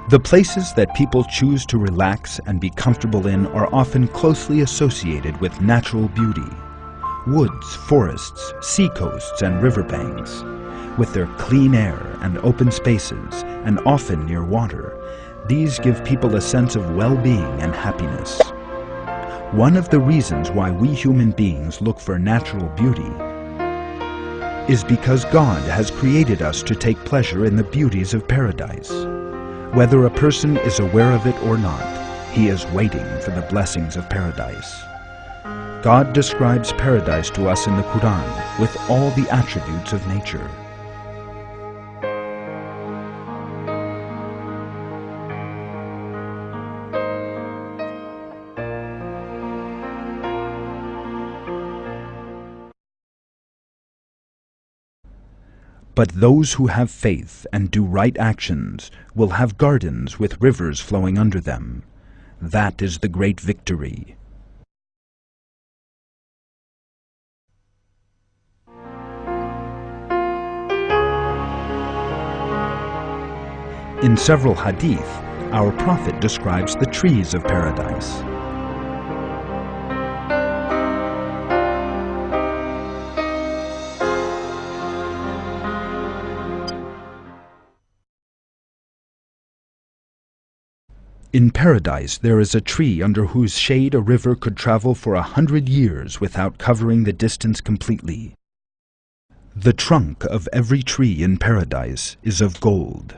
The places that people choose to relax and be comfortable in are often closely associated with natural beauty. Woods, forests, seacoasts, and riverbanks. With their clean air and open spaces, and often near water, these give people a sense of well-being and happiness. One of the reasons why we human beings look for natural beauty is because God has created us to take pleasure in the beauties of paradise. Whether a person is aware of it or not, he is waiting for the blessings of paradise. God describes paradise to us in the Quran with all the attributes of nature. But those who have faith and do right actions will have gardens with rivers flowing under them. That is the great victory. In several hadith, our Prophet describes the trees of paradise. In paradise there is a tree under whose shade a river could travel for 100 years without covering the distance completely. The trunk of every tree in paradise is of gold.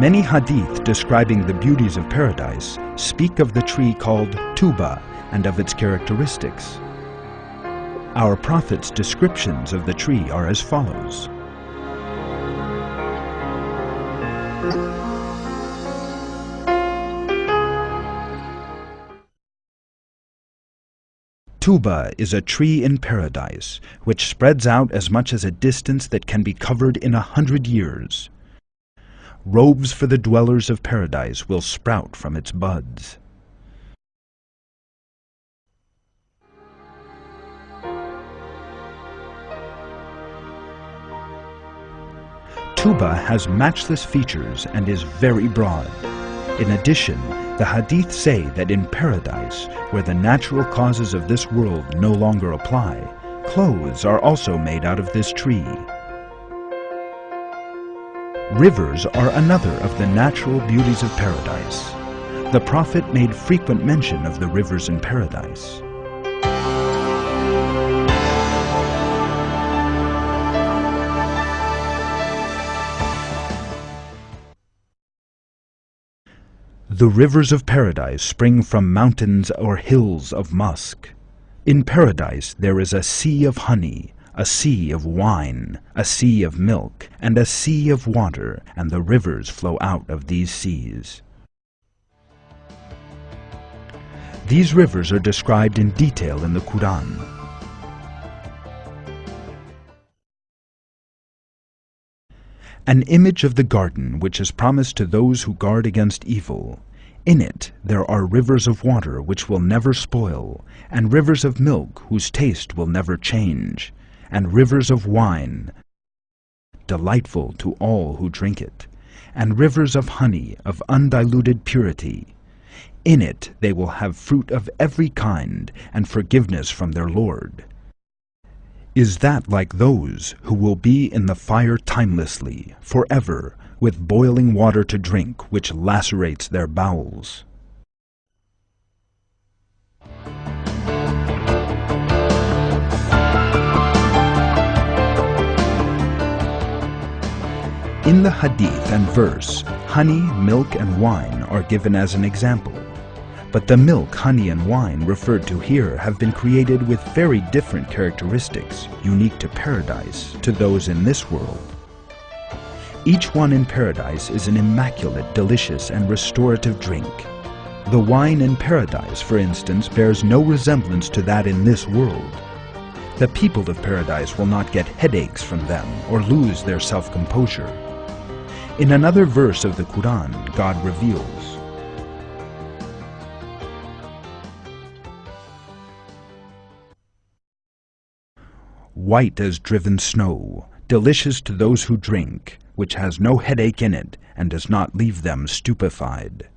Many hadith describing the beauties of paradise speak of the tree called Tuba and of its characteristics. Our Prophet's descriptions of the tree are as follows. Tuba is a tree in paradise, which spreads out as much as a distance that can be covered in 100 years. Robes for the dwellers of paradise will sprout from its buds. Tuba has matchless features and is very broad. In addition, the hadith say that in paradise, where the natural causes of this world no longer apply, clothes are also made out of this tree. Rivers are another of the natural beauties of paradise. The Prophet made frequent mention of the rivers in paradise. The rivers of paradise spring from mountains or hills of musk. In paradise there is a sea of honey, a sea of wine, a sea of milk, and a sea of water, and the rivers flow out of these seas. These rivers are described in detail in the Quran. An image of the garden which is promised to those who guard against evil. In it there are rivers of water which will never spoil, and rivers of milk whose taste will never change, and rivers of wine, delightful to all who drink it, and rivers of honey of undiluted purity. In it they will have fruit of every kind, and forgiveness from their Lord. Is that like those who will be in the fire timelessly, forever, with boiling water to drink which lacerates their bowels? In the hadith and verse, honey, milk, and wine are given as an example. But the milk, honey, and wine referred to here have been created with very different characteristics, unique to paradise, to those in this world. Each one in paradise is an immaculate, delicious, and restorative drink. The wine in paradise, for instance, bears no resemblance to that in this world. The people of paradise will not get headaches from them or lose their self-composure. In another verse of the Quran, God reveals, white as driven snow, delicious to those who drink, which has no headache in it and does not leave them stupefied.